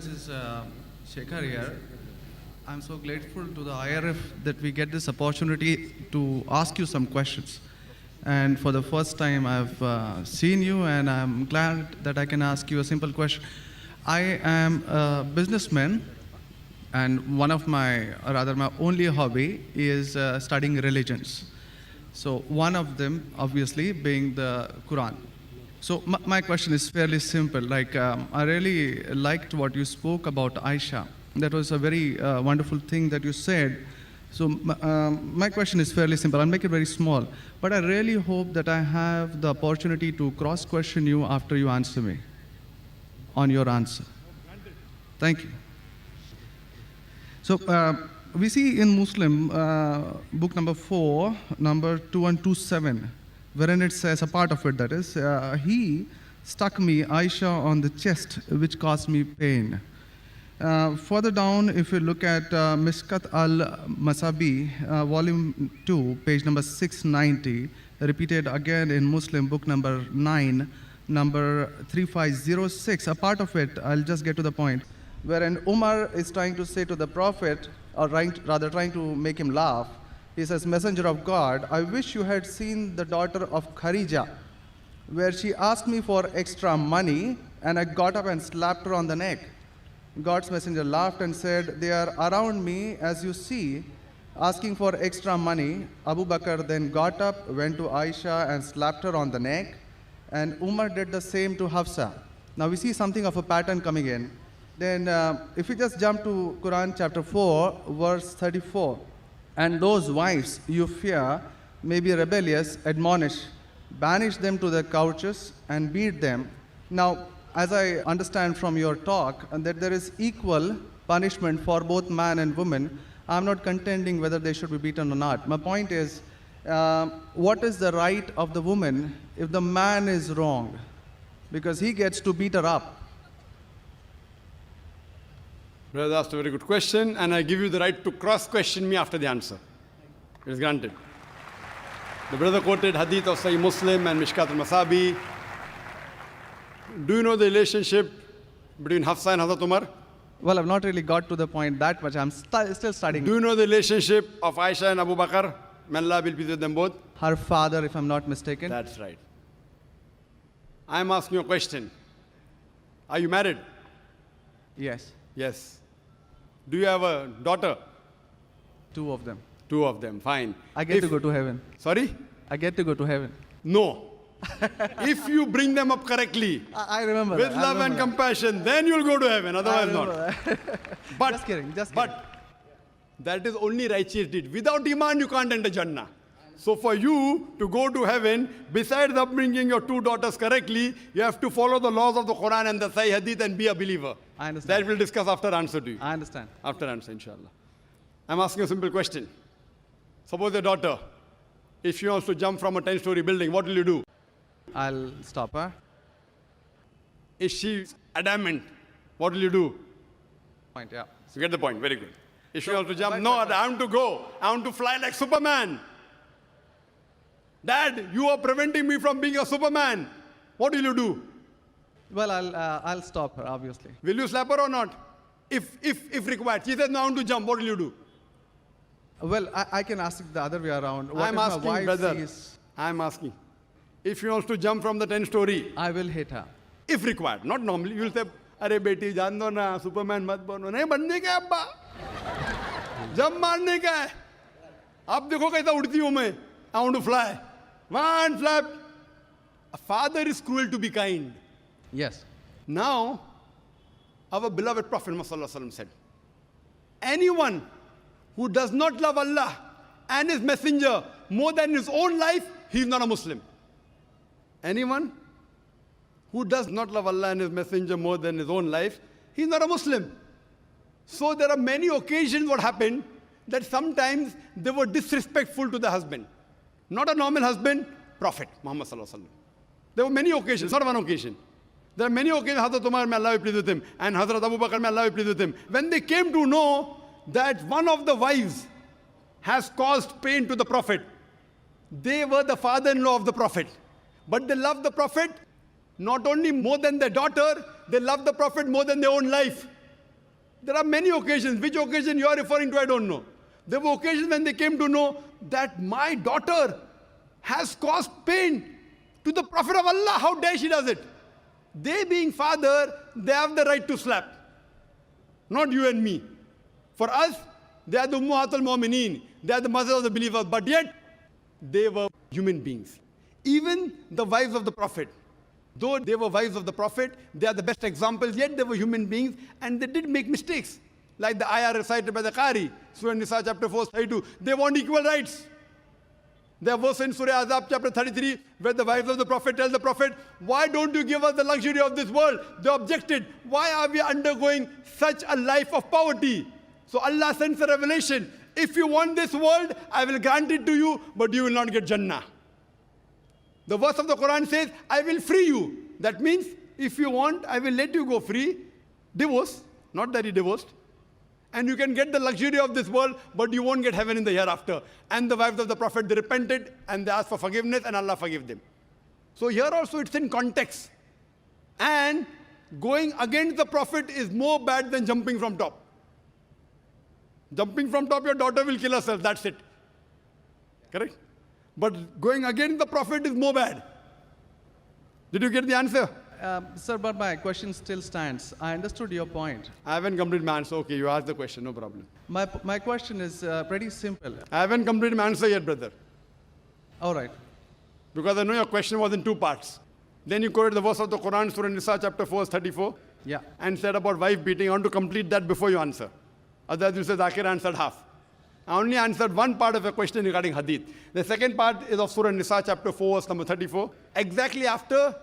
This is Shekhar here. I'm so grateful to the IRF that we get this opportunity to ask you some questions. And for the first time, I've seen you, and I'm glad that I can ask you a simple question. I am a businessman, and one of my, or rather, my only hobby is studying religions. So, one of them, obviously, being the Quran. So my question is fairly simple. I really liked what you spoke about Aisha. That was a very wonderful thing that you said. So my question is fairly simple. I'll make it very small. But I really hope that I have the opportunity to cross-question you after you answer me on your answer. Thank you. So we see in Muslim, book number 4, number 2127, wherein it says, a part of it that is, he stuck me, Aisha, on the chest, which caused me pain. Further down, if you look at Mishkat al-Masabi, volume 2, page number 690, repeated again in Muslim, book number 9, number 3506, a part of it, I'll just get to the point, wherein Umar is trying to say to the Prophet, or rather trying to make him laugh. He says, Messenger of God, I wish you had seen the daughter of Kharija, where she asked me for extra money, and I got up and slapped her on the neck. God's messenger laughed and said, they are around me, as you see, asking for extra money. Abu Bakr then got up, went to Aisha and slapped her on the neck, and Umar did the same to Hafsa. Now we see something of a pattern coming in. Then if we just jump to Quran chapter 4, verse 34, and those wives you fear may be rebellious, admonish, banish them to their couches and beat them. Now, as I understand from your talk, that there is equal punishment for both man and woman. I'm not contending whether they should be beaten or not. My point is, what is the right of the woman if the man is wrong? Because he gets to beat her up. Brother asked a very good question, and I give you the right to cross-question me after the answer. It is granted. The brother quoted hadith of Sahih Muslim and Mishkat al-Masabi. Do you know the relationship between Hafsa and Hazrat Umar? Well, I've not really got to the point that much. I'm still studying. Do you know the relationship of Aisha and Abu Bakr? May Allah be pleased with them both. Her father, if I'm not mistaken. That's right. I'm asking you a question. Are you married? Yes. Yes. Do you have a daughter? 2 of them. 2 of them, fine. I get to go to heaven. Sorry? I get to go to heaven. No. If you bring them up correctly, I remember with that. love and compassion, then you'll go to heaven, otherwise not. But, just kidding. But that is only righteous deed. Without iman, you can't enter Jannah. So for you to go to heaven, besides upbringing your 2 daughters correctly, you have to follow the laws of the Quran and the Sahih Hadith and be a believer. I understand. That we'll discuss after answer to you. I understand. After answer, inshallah. I'm asking a simple question. Suppose your daughter, if she wants to jump from a 10-story building, what will you do? I'll stop her. Is she adamant? What will you do? Point, yeah. You get the point, very good. If she wants to jump, no, I want to go. I want to fly like Superman. Dad, you are preventing me from being a Superman. What will you do? Well, I'll stop her, obviously. Will you slap her or not? If required. She says, no, I want to jump. What will you do? Well, I can ask it the other way around. What I'm if asking, my wife brother. sees, I'm asking. If she wants to jump from the 10-story, I will hit her. if required, not normally, you will say, अरे बेटी जान दो ना, Superman मत बनो. नहीं बनने का है अब्बा. जंप मारने का है. अब देखो कैसा उड़ती हूँ मैं. I want to fly. One flap. A father is cruel to be kind. Yes. Now, our beloved Prophet Muhammad said, anyone who does not love Allah and His Messenger more than his own life, he is not a Muslim. Anyone who does not love Allah and His Messenger more than his own life, he is not a Muslim. So there are many occasions what happened that sometimes they were disrespectful to the husband. Not a normal husband, Prophet Muhammad sallallahu alaihi wasallam. There were many occasions, not one occasion. There are many occasions, Hazrat Umar, may Allah be pleased with him, and Hazrat Abu Bakr, may Allah be pleased with him. When they came to know that one of the wives has caused pain to the Prophet, they were the father-in-law of the Prophet. But they loved the Prophet not only more than their daughter, they loved the Prophet more than their own life. There are many occasions. Which occasion you are referring to, I don't know. There were occasions when they came to know that my daughter has caused pain to the Prophet of Allah. How dare she does it? They being father, they have the right to slap. Not you and me. For us, they are the Ummahatul Mu'mineen. They are the mothers of the believers. But yet, they were human beings. Even the wives of the Prophet. Though they were wives of the Prophet, they are the best examples, yet they were human beings and they did make mistakes. Like the ayah recited by the Qari, Surah Nisa chapter 4, 32. They want equal rights. There was in Surah Azab chapter 33, where the wives of the Prophet tell the Prophet, why don't you give us the luxury of this world? They objected, why are we undergoing such a life of poverty? So Allah sends a revelation. If you want this world, I will grant it to you, but you will not get Jannah. The verse of the Quran says, I will free you. That means, if you want, I will let you go free. Divorce, not that he divorced. And you can get the luxury of this world, but you won't get heaven in the hereafter. And the wives of the Prophet, they repented and they asked for forgiveness and Allah forgave them. So here also it's in context. And going against the Prophet is more bad than jumping from top. Jumping from top, your daughter will kill herself, that's it. Correct? But going against the Prophet is more bad. Did you get the answer? Sir, but my question still stands. I understood your point. I haven't completed my answer. Okay, you asked the question, no problem. My question is pretty simple. I haven't completed my answer yet, brother. All right. Because I know your question was in two parts. Then you quoted the verse of the Quran, Surah Nisa, chapter 4, verse 34. Yeah. And said about wife beating. I want to complete that before you answer. Otherwise, you say Zakir answered half. I only answered one part of your question regarding hadith. The second part is of Surah Nisa, chapter 4, verse number 34. Exactly after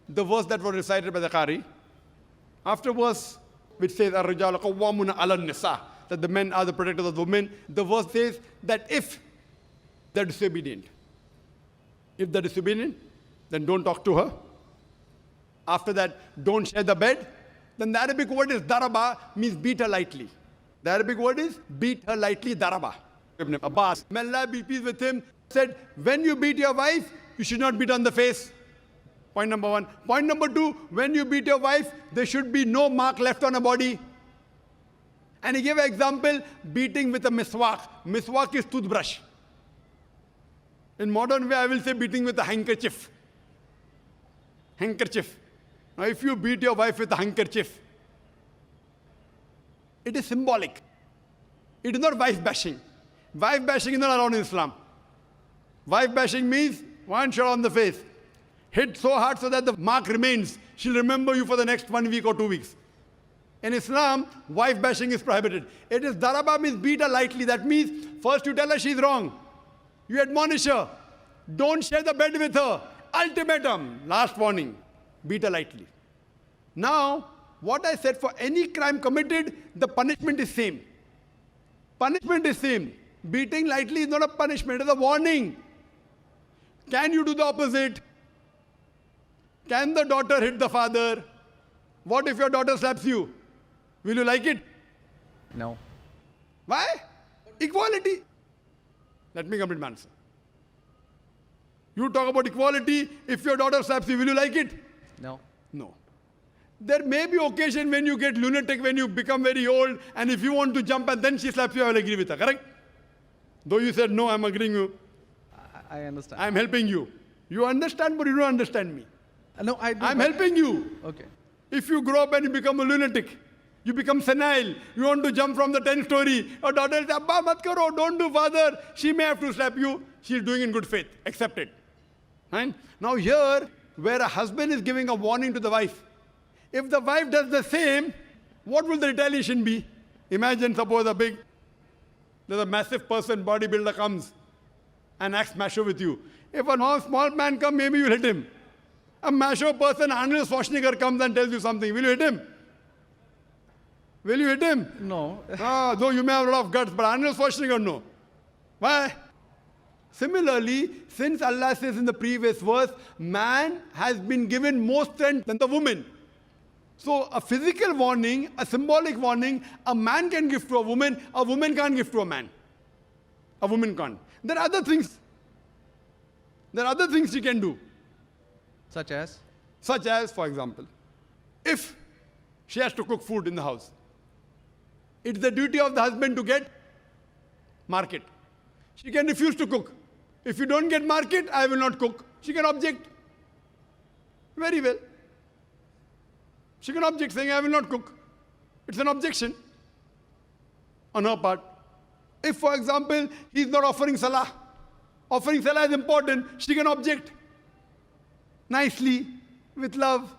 the verse that was recited by the Qari. After verse which says, Ar-Rijalu Qawwamuna 'ala an-Nisa, that the men are the protectors of the women. The verse says that if they're disobedient, then don't talk to her. After that, don't share the bed. Then the Arabic word is daraba, means beat her lightly. The Arabic word is beat her lightly, daraba. Ibn Abbas, may Allah be pleased with him, said, when you beat your wife, you should not beat on the face. Point number one. Point number two, when you beat your wife, there should be no mark left on her body. And he gave an example, beating with a miswak. Miswak is toothbrush. In modern way, I will say beating with a handkerchief. Handkerchief. Now, if you beat your wife with a handkerchief, it is symbolic. It is not wife bashing. Wife bashing is not allowed in Islam. Wife bashing means one shot on the face. Hit so hard so that the mark remains. She'll remember you for the next 1 week or 2 weeks. In Islam, wife bashing is prohibited. It is daraba, means beat her lightly. That means first you tell her she's wrong. You admonish her. Don't share the bed with her. Ultimatum. Last warning. Beat her lightly. Now, what I said, for any crime committed, the punishment is same. Punishment is same. Beating lightly is not a punishment, it is a warning. Can you do the opposite? Can the daughter hit the father? What if your daughter slaps you? Will you like it? No. Why? Equality. Let me complete my answer. You talk about equality. If your daughter slaps you, will you like it? No. No. There may be occasion when you get lunatic, when you become very old, and if you want to jump and then she slaps you, I will agree with her, correct? Though you said, no, I'm agreeing you. I understand. I'm helping you. You understand, but you don't understand me. No, I do. I'm helping you. Okay. If you grow up and you become a lunatic, you become senile, you want to jump from the 10th story, your daughter says, Abba, mat karo, don't do, father. She may have to slap you. She's doing in good faith. Accept it. Right? Now here, where a husband is giving a warning to the wife, if the wife does the same, what will the retaliation be? Imagine, suppose there's a massive person, bodybuilder comes and acts macho with you. If a small man comes, maybe you'll hit him. A macho person, Arnold Schwarzenegger, comes and tells you something. Will you hit him? Will you hit him? No. Though you may have a lot of guts, but Arnold Schwarzenegger, no. Why? Similarly, since Allah says in the previous verse, man has been given more strength than the woman. So a physical warning, a symbolic warning, a man can give to a woman can't give to a man. A woman can't. There are other things. There are other things she can do. Such as? Such as, for example, if she has to cook food in the house, It's the duty of the husband to get market. She can refuse to cook. If you don't get market, I will not cook. She can object. Very well. She can object saying, I will not cook. It's an objection on her part. If, for example, he's not offering salah is important, she can object nicely, with love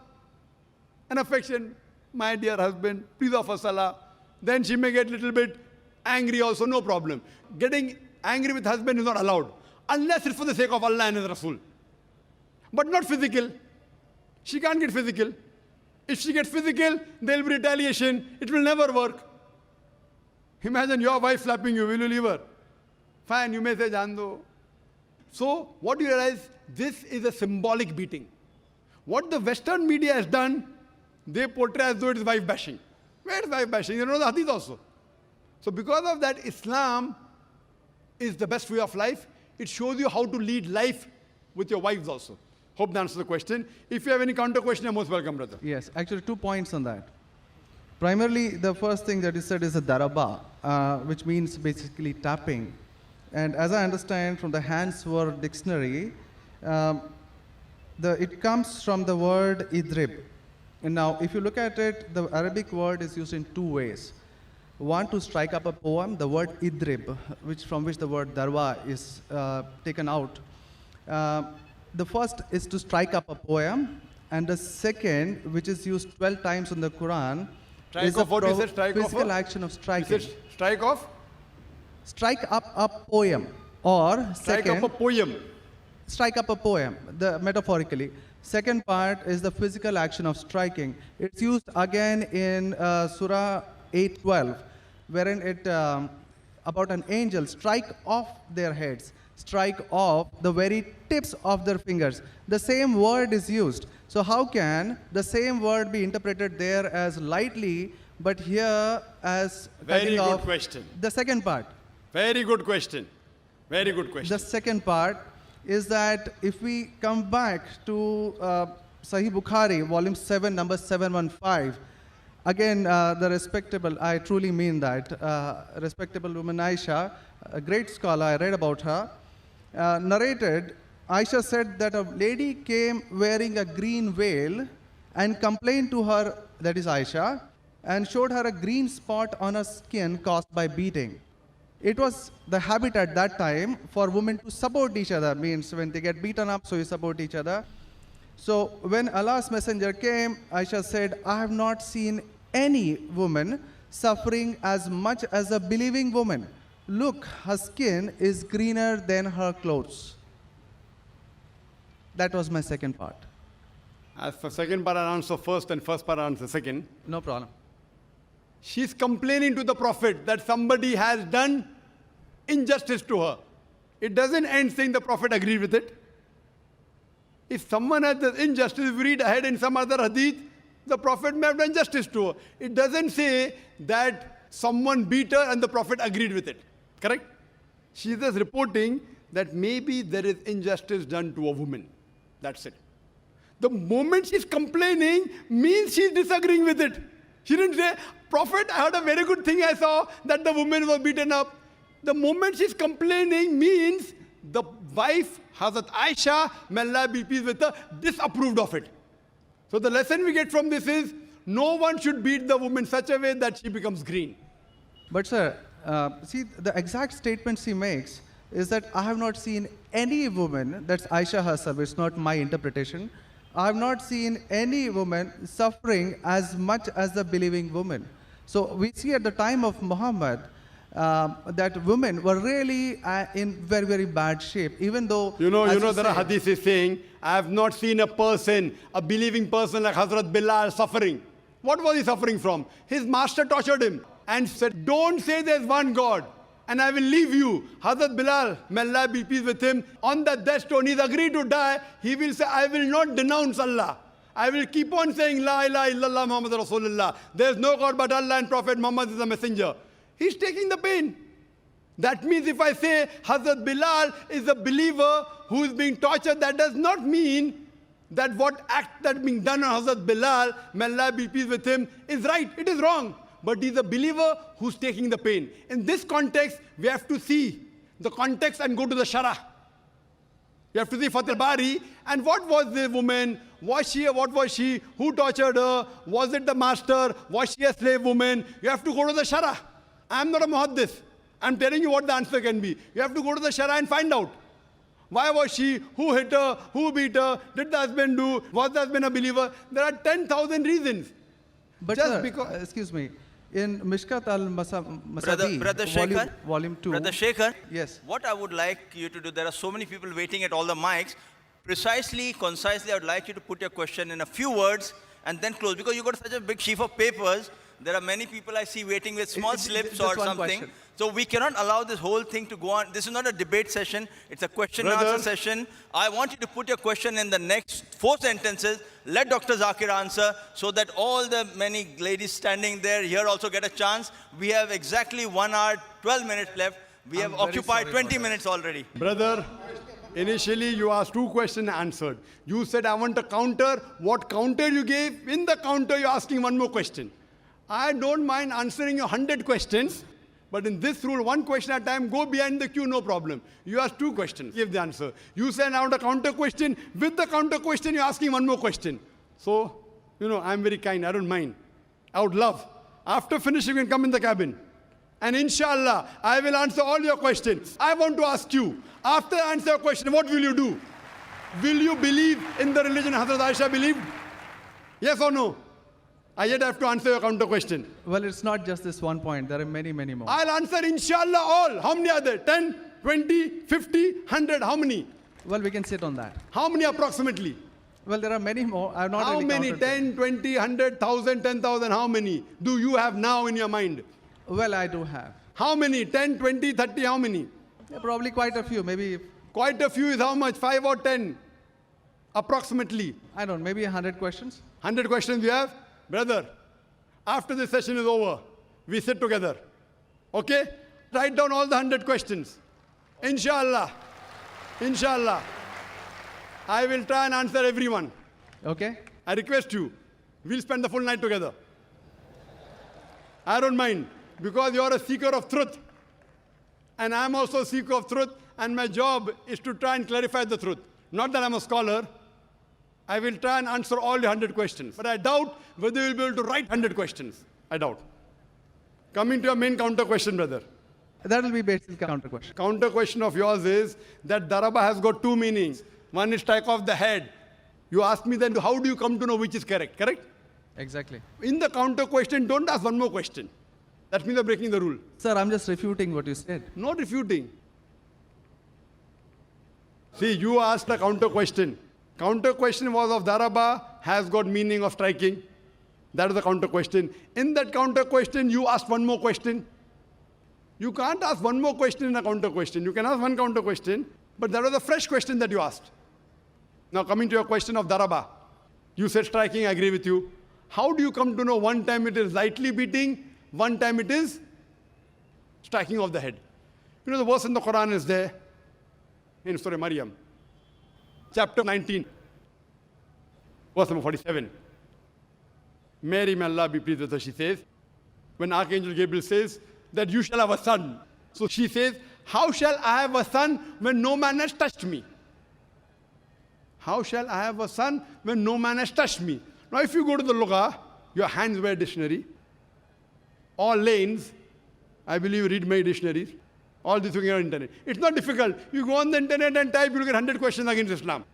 and affection. My dear husband, please offer salah. Then she may get a little bit angry also, no problem. Getting angry with husband is not allowed, unless it's for the sake of Allah and His Rasul. But not physical. She can't get physical. If she gets physical, there will be retaliation. It will never work. Imagine your wife slapping you. Will you leave her? Fine, you may say, Jaan do. So, what do you realize? This is a symbolic beating. What the Western media has done, they portray as though it is wife bashing. Where is wife bashing? You know the hadith also. So, because of that, Islam is the best way of life. It shows you how to lead life with your wives also. Hope that answers the question. If you have any counter question, you're most welcome, brother. Yes, actually 2 points on that. Primarily, the first thing that is said is a daraba, which means basically tapping. And as I understand from the Hans Word Dictionary, it comes from the word idrib. And now, if you look at it, the Arabic word is used in 2 ways. One, to strike up a poem, the word idrib, from which the word darwa is taken out. The first is to strike up a poem, and the second, which is used 12 times in the Quran, is a physical action of striking. Strike off? Strike up a poem, or strike up a poem. Strike up a poem, metaphorically. Second part is the physical action of striking. It's used again in Surah 8:12, wherein it about an angel strike off their heads, strike off the very tips of their fingers. The same word is used. So how can the same word be interpreted there as lightly, but here as very good question. The second part. Very good question. Very good question. The second part is that if we come back to Sahih Bukhari, volume 7, number 715, again, the respectable, I truly mean that, respectable woman Aisha, a great scholar, I read about her, narrated, Aisha said that a lady came wearing a green veil and complained to her, that is Aisha, and showed her a green spot on her skin caused by beating. It was the habit at that time for women to support each other, means when they get beaten up, so you support each other. So when Allah's messenger came, Aisha said, I have not seen any woman suffering as much as a believing woman. Look, her skin is greener than her clothes. That was my second part. As for second part, I'll answer first, and first part, I'll answer second. No problem. She's complaining to the Prophet that somebody has done injustice to her. It doesn't end saying the Prophet agreed with it. If someone has done injustice, if we read ahead in some other hadith, the Prophet may have done justice to her. It doesn't say that someone beat her and the Prophet agreed with it. Correct? She is just reporting that maybe there is injustice done to a woman. That's it. The moment she's complaining means she's disagreeing with it. She didn't say, Prophet, I heard a very good thing I saw, that the woman was beaten up. The moment she's complaining means the wife, Hazrat Aisha, may Allah be pleased with her, disapproved of it. So the lesson we get from this is, no one should beat the woman such a way that she becomes green. But sir, see, the exact statement she makes is that I have not seen any woman, that's Aisha herself, it's not my interpretation, I have not seen any woman suffering as much as the believing woman. So we see at the time of Muhammad that women were really in very, very bad shape, even though... You know there are hadiths saying, I have not seen a person, a believing person like Hazrat Bilal suffering. What was he suffering from? His master tortured him and said, don't say there's one God and I will leave you. Hazrat Bilal, may Allah be pleased with him, on the death stone, he's agreed to die. He will say, I will not denounce Allah. I will keep on saying, La ilaha illallah Muhammad Rasulullah. There's no God but Allah and Prophet Muhammad is a messenger. He's taking the pain. That means if I say Hazrat Bilal is a believer who is being tortured, that does not mean that what act that being done on Hazrat Bilal, may Allah be pleased with him, is right. It is wrong. but he's a believer who's taking the pain. In this context, we have to see the context and go to the Shara. You have to see Fath al-Bari, and what was the woman? What was she? Who tortured her? Was it the master? Was she a slave woman? You have to go to the Shara. I'm not a muhaddith. I'm telling you what the answer can be. You have to go to the Shara and find out. Why was she? Who hit her? Who beat her? Did the husband do? Was the husband a believer? There are 10,000 reasons. But Just sir, because- excuse me, in Mishkat al-Masabi, Brother Shekhar, volume 2. Brother Shekhar, Yes. what I would like you to do, there are so many people waiting at all the mics. Precisely, concisely, I would like you to put your question in a few words and then close. Because you got such a big sheaf of papers, there are many people I see waiting with small slips just or one something. question. So we cannot allow this whole thing to go on. This is not a debate session. It's a question and Brother. answer session. I want you to put your question in the next 4 sentences. Let Dr. Zakir answer so that all the many ladies standing there here also get a chance. We have exactly 1 hour, 12 minutes left. We have very occupied sorry 20 about minutes already. Brother, initially you asked 2 questions answered. You said, I want a counter. What counter you gave? In the counter, you're asking 1 more question. I don't mind answering your 100 questions, but in this rule, 1 question at a time, go behind the queue, no problem. You asked 2 questions, give the answer. You said, I want a counter question. With the counter question, you're asking 1 more question. So, I'm very kind, I don't mind. I would love. After finishing, you can come in the cabin. And inshallah, I will answer all your questions. I want to ask you, after I answer your question, what will you do? Will you believe in the religion Hazrat Aisha believed? Yes or no? I yet have to answer your counter question. Well, it's not just this one point. There are many, many more. I'll answer inshallah all. How many are there? 10, 20, 50, 100? How many? Well, we can sit on that. How many approximately? Well, there are many more. I have not How really many? counted them. 10, 20, 100, 1,000, 10,000? How many do you have now in your mind? Well, I do have. How many? 10, 20, 30? How many? Yeah, probably quite a few. Maybe, Quite a few is how much? 5 or 10? Approximately. I don't know, maybe 100 questions. 100 questions you have? Brother, after this session is over, we sit together. Okay? Write down all the 100 questions. Inshallah. Inshallah. I will try and answer everyone. Okay? I request you, we'll spend the full night together. I don't mind, because you're a seeker of truth. And I'm also a seeker of truth, and my job is to try and clarify the truth. Not that I'm a scholar. I will try and answer all your 100 questions. But I doubt whether you'll be able to write 100 questions. I doubt. Coming to your main counter question, brother. That will be basically counter question. Counter question of yours is that daraba has got 2 meanings. One is strike off the head. You ask me then, how do you come to know which is correct? Correct? Exactly. In the counter question, don't ask 1 more question. That means you're breaking the rule. Sir, I'm just refuting what you said. Not refuting. See, you asked a counter question. Counter question was of daraba has got meaning of striking. That is the counter question. In that counter question, you asked 1 more question. You can't ask 1 more question in a counter question. You can ask 1 counter question, but that was a fresh question that you asked. Now coming to your question of daraba. You said striking, I agree with you. How do you come to know one time it is lightly beating, one time it is striking of the head? You know the verse in the Quran is there, in Surah Maryam, chapter 19, verse number 47. Mary, may Allah be pleased with her, she says, when Archangel Gabriel says that you shall have a son. So she says, how shall I have a son when no man has touched me? How shall I have a son when no man has touched me? Now if you go to the Lugha, your hands wear dictionary, all lanes, I believe you read many dictionaries, all this you can get on the internet. It's not difficult. You go on the internet and type, you'll get 100 questions against Islam.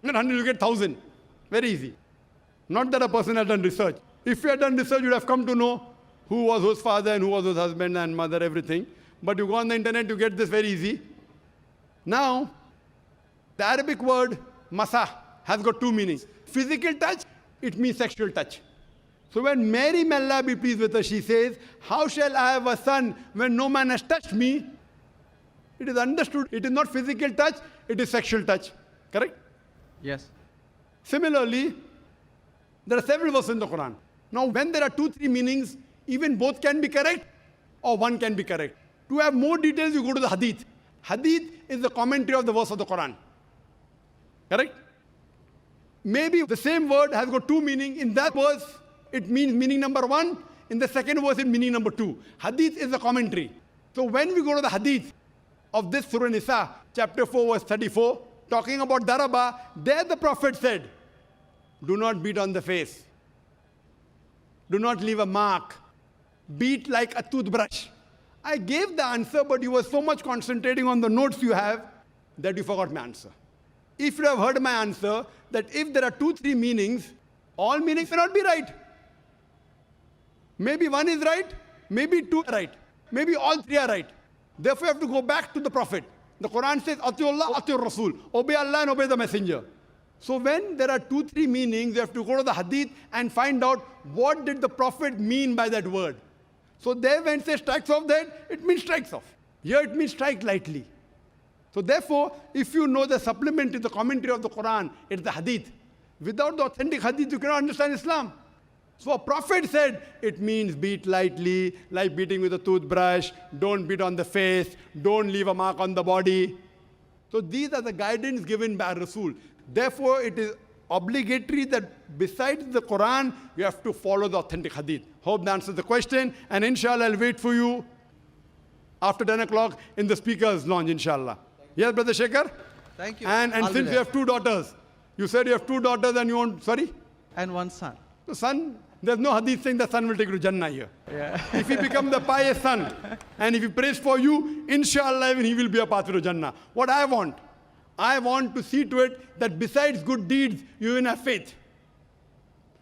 Not 100, you get 1,000. Very easy. Not that a person has done research. If you had done research, you'd have come to know who was whose father and who was whose husband and mother, everything. But you go on the internet, you get this very easy. Now, the Arabic word masa has got 2 meanings. Physical touch, it means sexual touch. So when Mary, may Allah be pleased with her, she says, how shall I have a son when no man has touched me? It is understood, it is not physical touch, it is sexual touch. Correct? Yes. Similarly, there are several verses in the Quran. Now, when there are 2, 3 meanings, even both can be correct or one can be correct. To have more details, you go to the Hadith. Hadith is the commentary of the verse of the Quran. Correct? Maybe the same word has got 2 meanings. In that verse, it means meaning number 1. in the second verse in meaning number 2. Hadith is a commentary. So when we go to the hadith of this Surah Nisa, chapter 4, verse 34, talking about daraba, there the Prophet said, do not beat on the face. Do not leave a mark. Beat like a toothbrush. I gave the answer, but you were so much concentrating on the notes you have that you forgot my answer. If you have heard my answer, that if there are 2-3 meanings, all meanings may not be right. Maybe one is right, maybe 2 are right, maybe all 3 are right. Therefore, you have to go back to the Prophet. The Quran says, Atiullah, Atiur Rasul. Obey Allah and obey the Messenger. So when there are 2-3 meanings, you have to go to the hadith and find out what did the Prophet mean by that word. So there when it says strikes off that, it means strikes off. Here it means strike lightly. So therefore, if you know the supplement to the commentary of the Quran, it's the hadith. Without the authentic hadith, you cannot understand Islam. So a prophet said, it means beat lightly, like beating with a toothbrush, don't beat on the face, don't leave a mark on the body. So these are the guidance given by Rasul. Therefore, it is obligatory that besides the Quran, you have to follow the authentic hadith. Hope that answers the question. And inshallah, I'll wait for you after 10 o'clock in the speaker's lounge, inshallah. Yes, Brother Shekhar? Thank you. And I'll be since there. you have 2 daughters, you said you have 2 daughters and you want, sorry? And one son. The son, there's no hadith saying the son will take you to Jannah here. Yeah. If he becomes the pious son, and if he prays for you, inshallah, even he will be a path to Jannah. What I want to see to it that besides good deeds, you even have faith.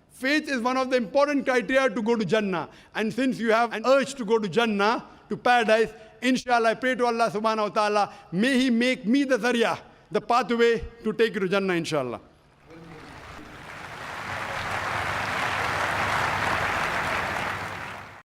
Faith is one of the important criteria to go to Jannah. And since you have an urge to go to Jannah, to paradise, inshallah, I pray to Allah subhanahu wa ta'ala, may He make me the zarya, the pathway to take you to Jannah, inshallah.